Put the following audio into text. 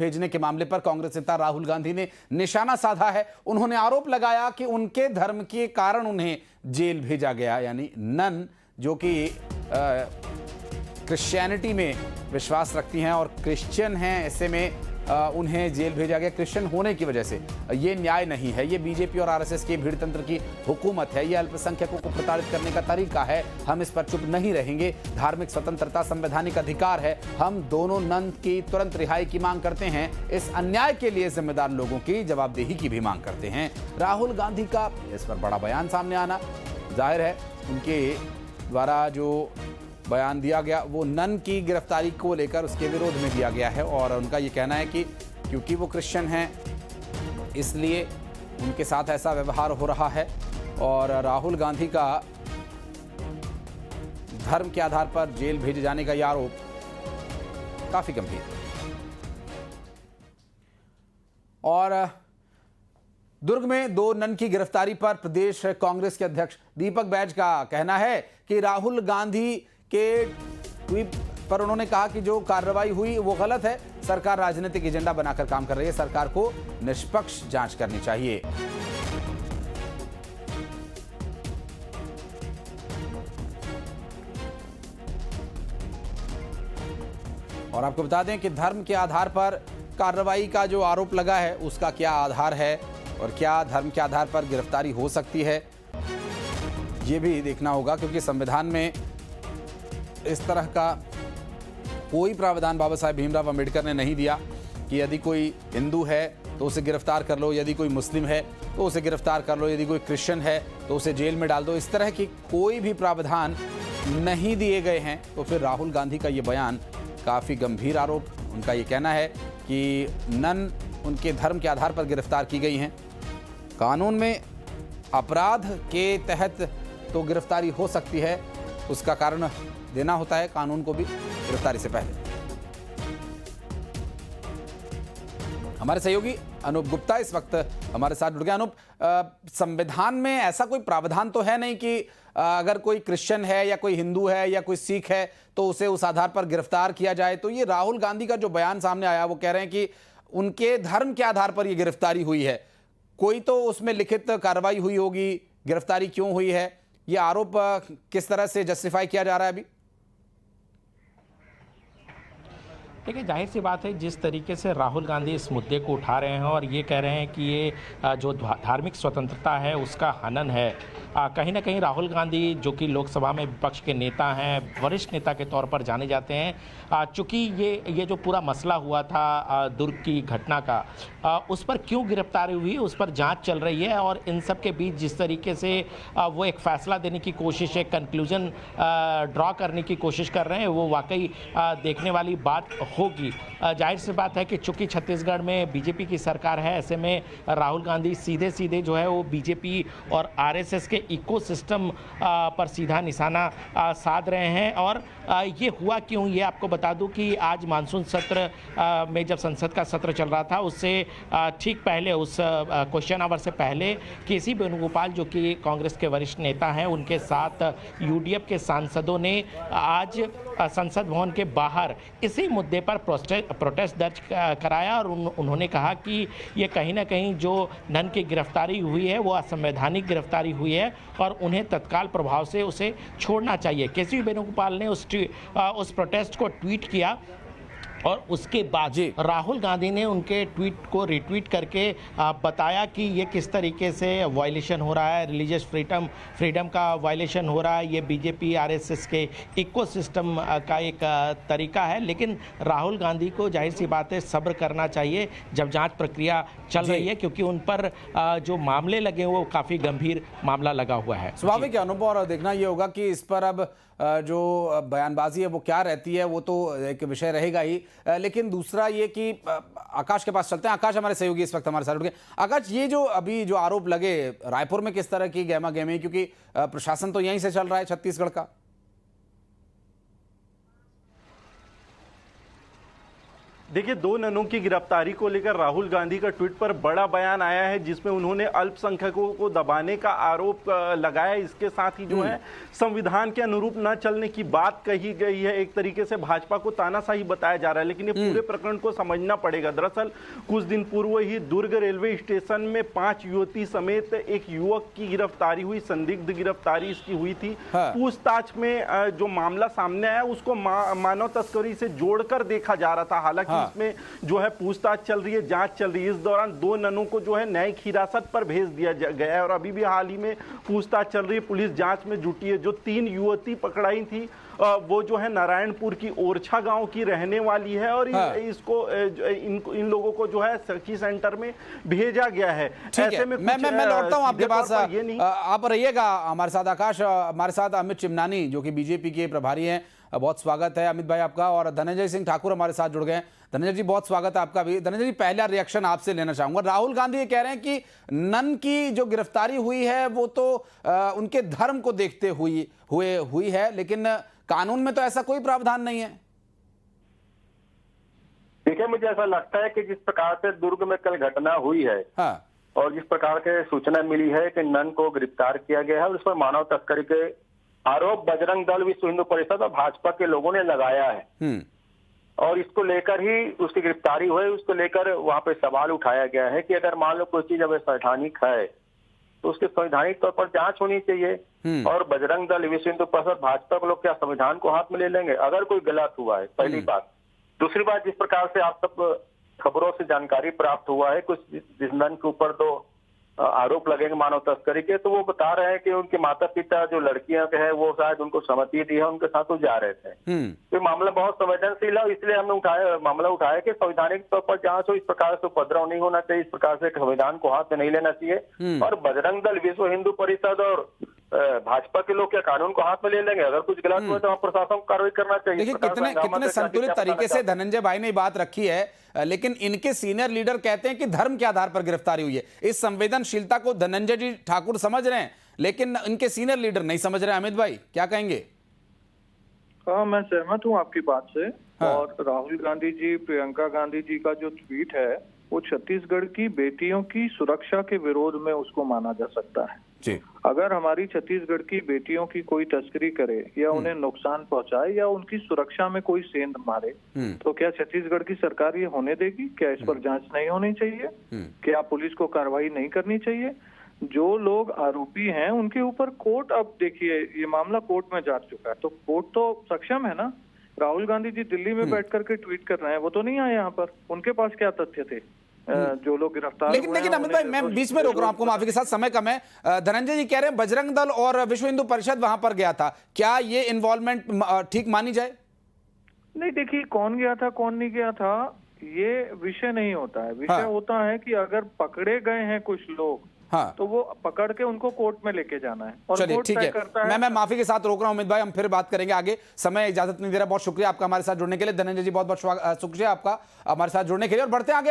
भेजने के मामले पर कांग्रेस नेता राहुल गांधी ने निशाना साधा है। उन्होंने आरोप लगाया कि उनके धर्म के कारण उन्हें जेल भेजा गया, यानी नन जो कि क्रिश्चियनिटी में विश्वास रखती हैं और क्रिश्चियन हैं, ऐसे में उन्हें जेल भेजा गया क्रिश्चियन होने की वजह से। ये न्याय नहीं है, ये बीजेपी और आरएसएस की भीड़तंत्र की हुकूमत है, ये अल्पसंख्यकों को प्रताड़ित करने का तरीका है। हम इस पर चुप नहीं रहेंगे। धार्मिक स्वतंत्रता संवैधानिक अधिकार है। हम दोनों नन की तुरंत रिहाई की मांग करते हैं। इस अन्याय के लिए जिम्मेदार लोगों की जवाबदेही की भी मांग करते हैं। राहुल गांधी का इस पर बड़ा बयान सामने आना, जाहिर है उनके द्वारा जो बयान दिया गया वो नन की गिरफ्तारी को लेकर उसके विरोध में दिया गया है और उनका ये कहना है कि क्योंकि वो क्रिश्चियन हैं इसलिए उनके साथ ऐसा व्यवहार हो रहा है। और राहुल गांधी का धर्म के आधार पर जेल भेजे जाने का यह आरोप काफी गंभीर है। और दुर्ग में 2 नन की गिरफ्तारी पर प्रदेश कांग्रेस के अध्यक्ष दीपक बैज का कहना है कि राहुल गांधी के ट्वीट पर उन्होंने कहा कि जो कार्रवाई हुई वो गलत है। सरकार राजनीतिक एजेंडा बनाकर काम कर रही है। सरकार को निष्पक्ष जांच करनी चाहिए। और आपको बता दें कि धर्म के आधार पर कार्रवाई का जो आरोप लगा है उसका क्या आधार है और क्या धर्म के आधार पर गिरफ्तारी हो सकती है, ये भी देखना होगा, क्योंकि संविधान में इस तरह का कोई प्रावधान बाबा साहेब भीमराव अंबेडकर ने नहीं दिया कि यदि कोई हिंदू है तो उसे गिरफ्तार कर लो, यदि कोई मुस्लिम है तो उसे गिरफ्तार कर लो, यदि कोई क्रिश्चियन है तो उसे जेल में डाल दो। इस तरह की कोई भी प्रावधान नहीं दिए गए हैं। तो फिर राहुल गांधी का ये बयान काफ़ी गंभीर आरोप। उनका ये कहना है कि नन उनके धर्म के आधार पर गिरफ्तार की गई हैं। कानून में अपराध के तहत तो गिरफ्तारी हो सकती है, उसका कारण देना होता है कानून को भी गिरफ्तारी से पहले। हमारे सहयोगी अनूप गुप्ता इस वक्त हमारे साथ जुड़ गए। अनूप, संविधान में ऐसा कोई प्रावधान तो है नहीं कि अगर कोई क्रिश्चियन है या कोई हिंदू है या कोई सिख है तो उसे उस आधार पर गिरफ्तार किया जाए। तो ये राहुल गांधी का जो बयान सामने आया वो कह रहे हैं कि उनके धर्म के आधार पर ये गिरफ्तारी हुई है। कोई तो उसमें लिखित कार्रवाई हुई होगी, गिरफ्तारी क्यों हुई है, ये आरोप किस तरह से जस्टिफाई किया जा रहा है अभी? देखिए, जाहिर सी बात है जिस तरीके से राहुल गांधी इस मुद्दे को उठा रहे हैं और ये कह रहे हैं कि ये जो धार्मिक स्वतंत्रता है उसका हनन है। कहीं ना कहीं राहुल गांधी जो कि लोकसभा में विपक्ष के नेता हैं, वरिष्ठ नेता के तौर पर जाने जाते हैं, चूँकि ये जो पूरा मसला हुआ था दुर्ग की घटना का, उस पर क्यों गिरफ्तारी हुई उस पर जांच चल रही है। और इन सब के बीच जिस तरीके से वो एक फैसला देने की कोशिश, एक कंक्लूजन ड्रॉ करने की कोशिश कर रहे हैं, वो वाकई देखने वाली बात होगी। जाहिर सी बात है कि चूंकि छत्तीसगढ़ में बीजेपी की सरकार है, ऐसे में राहुल गांधी सीधे सीधे जो है वो बीजेपी और आरएसएस के इकोसिस्टम पर सीधा निशाना साध रहे हैं। और ये हुआ क्यों, ये आपको बता दूं कि आज मानसून सत्र में जब संसद का सत्र चल रहा था उससे ठीक पहले, उस क्वेश्चन आवर से पहले, केसी वेणुगोपाल जो कि कांग्रेस के वरिष्ठ नेता हैं उनके साथ यूडीएफ के सांसदों ने आज संसद भवन के बाहर इसी मुद्दे पर प्रोटेस्ट दर्ज कराया। और उन्होंने कहा कि ये कहीं ना कहीं जो नन की गिरफ्तारी हुई है वो असंवैधानिक गिरफ्तारी हुई है और उन्हें तत्काल प्रभाव से उसे छोड़ना चाहिए। केसी वेणुगोपाल ने उस प्रोटेस्ट को ट्वीट किया और उसके बाद राहुल गांधी ने उनके ट्वीट को रिट्वीट करके बताया कि ये किस तरीके से वायलेशन हो रहा है, रिलीजियस फ्रीडम का वायलेशन हो रहा है, ये बीजेपी आरएसएस के इकोसिस्टम का एक तरीका है। लेकिन राहुल गांधी को जाहिर सी बात है सब्र करना चाहिए जब जांच प्रक्रिया चल रही है, क्योंकि उन पर जो मामले लगे वो काफ़ी गंभीर मामला लगा हुआ है। स्वाभाविक अनुभव, और देखना ये होगा कि इस पर अब जो बयानबाजी है वो क्या रहती है, वो तो एक विषय रहेगा ही। लेकिन दूसरा ये कि आकाश के पास चलते हैं। आकाश हमारे सहयोगी इस वक्त हमारे साथ जुड़ गए। आकाश, ये जो अभी जो आरोप लगे रायपुर में, किस तरह की गहमा गहमी, क्योंकि प्रशासन तो यहीं से चल रहा है छत्तीसगढ़ का? देखिए, दो ननों की गिरफ्तारी को लेकर राहुल गांधी का ट्वीट पर बड़ा बयान आया है, जिसमें उन्होंने अल्पसंख्यकों को दबाने का आरोप लगाया। इसके साथ ही जो है संविधान के अनुरूप न चलने की बात कही गई है। एक तरीके से भाजपा को तानाशाही बताया जा रहा है, लेकिन ये पूरे प्रकरण को समझना पड़ेगा। दरअसल कुछ दिन पूर्व ही दुर्ग रेलवे स्टेशन में 5 युवती समेत एक युवक की गिरफ्तारी हुई, संदिग्ध गिरफ्तारी इसकी हुई थी। पूछताछ में जो मामला सामने आया उसको मानव तस्करी से जोड़कर देखा जा रहा था। हालांकि इसमें जो है पूछताछ चल रही है, जांच चल रही है। इस दौरान दो ननों को जो है न्यायिक हिरासत पर भेज दिया गया है और अभी भी हाल ही में पूछताछ चल रही है। पुलिस जांच में जुटी है। जो 3 युवती पकड़ाई थी वो जो है नारायणपुर की ओरछा गांव की रहने वाली है और इसको इन लोगों को जो है सखी सेंटर में भेजा गया है। ऐसे में मैं लौटता हूं आपके पास। आप रहिएगा हमारे साथ। आकाश, हमारे साथ अमित चिमनानी जो कि बीजेपी के प्रभारी हैं, बहुत स्वागत है अमित भाई आपका। और धनंजय सिंह ठाकुर हमारे साथ जुड़ गए। धनंजय जी, बहुत स्वागत है आपका भी। धनंजय जी, पहला रिएक्शन आपसे लेना चाहूंगा। राहुल गांधी ये कह रहे हैं कि नन की जो गिरफ्तारी हुई है वो तो उनके धर्म को देखते हुई है, लेकिन कानून में तो ऐसा कोई प्रावधान नहीं है। देखिए, मुझे ऐसा लगता है कि जिस प्रकार से दुर्ग में कल घटना हुई है और जिस प्रकार के सूचना मिली है कि नन को गिरफ्तार किया गया है और उस पर मानव तस्करी के आरोप बजरंग दल, विश्व हिंदू परिषद और भाजपा के लोगों ने लगाया है और इसको लेकर ही उसकी गिरफ्तारी हुई। उसको लेकर वहां पे सवाल उठाया गया है कि अगर मान लो कोई चीज अवैधानिक है तो उसके संवैधानिक तौर पर जांच होनी चाहिए। और बजरंग दल, विश्व हिंदू परिषद, भाजपा के लोग क्या संविधान को हाथ में ले लेंगे अगर कोई गलत हुआ है? पहली बात। दूसरी बात, जिस प्रकार से आप सब खबरों से जानकारी प्राप्त हुआ है, कुछ जिस नन के ऊपर तो आरोप लगेंगे मानव तस्करी के, तो वो बता रहे हैं कि उनके माता पिता जो लड़कियां के हैं वो शायद उनको सहमति दी है, उनके साथ वो जा रहे थे। तो मामला बहुत संवेदनशील है, इसलिए हमने मामला उठाया कि संवैधानिक तौर पर जांच हो। इस प्रकार से उपद्रव नहीं होना चाहिए, इस प्रकार से संविधान को हाथ में नहीं लेना चाहिए। और बजरंग दल, विश्व हिंदू परिषद और भाजपा के लोग क्या कानून को हाथ में ले लेंगे? अगर कुछ गलत हुआ तो प्रशासन को कार्रवाई करना चाहिए। देखिए, कितने संतुलित तरीके से धनंजय भाई ने बात रखी है, लेकिन इनके सीनियर लीडर कहते हैं कि धर्म के आधार पर गिरफ्तारी हुई है। इस संवेदनशीलता को धनंजय जी ठाकुर समझ रहे हैं, लेकिन इनके सीनियर लीडर नहीं समझ रहे हैं। अमित भाई, क्या कहेंगे? हाँ, मैं सहमत हूँ आपकी बात से। और राहुल गांधी जी, प्रियंका गांधी जी का जो ट्वीट है वो छत्तीसगढ़ की बेटियों की सुरक्षा के विरोध में उसको माना जा सकता है जी। अगर हमारी छत्तीसगढ़ की बेटियों की कोई तस्करी करे या उन्हें नुकसान पहुंचाए या उनकी सुरक्षा में कोई सेंध मारे, तो क्या छत्तीसगढ़ की सरकार ये होने देगी? क्या इस पर जांच नहीं होनी चाहिए? क्या पुलिस को कार्रवाई नहीं करनी चाहिए? जो लोग आरोपी हैं उनके ऊपर कोर्ट, अब देखिए ये मामला कोर्ट में जा चुका है, तो कोर्ट तो सक्षम है ना। राहुल गांधी जी दिल्ली में बैठ करके ट्वीट कर रहे हैं, वो तो नहीं आए यहाँ पर। उनके पास क्या तथ्य थे जो लोग गिरफ्तार? लेकिन अमित भाई, मैं बीच में रोक रहा हूं आपको, माफी के साथ, समय कम है। धनंजय जी कह रहे हैं बजरंग दल और विश्व हिंदू परिषद वहां पर गया था, क्या ये इन्वॉल्वमेंट ठीक मानी जाए? नहीं, देखिए, कौन गया था कौन नहीं गया था ये विषय नहीं होता है। विषय होता है कि अगर पकड़े गए हैं कुछ लोग, तो वो पकड़ के उनको कोर्ट में लेके जाना है। और चलिए, ठीक है। मैं माफी के साथ रोक रहा हूं अमित भाई, हम फिर बात करेंगे आगे। समय इजाजत नहीं दे रहा। बहुत शुक्रिया आपका हमारे साथ जुड़ने के लिए। धनंजय जी, बहुत बहुत शुक्रिया आपका हमारे साथ जुड़ने के लिए। और बढ़ते आगे।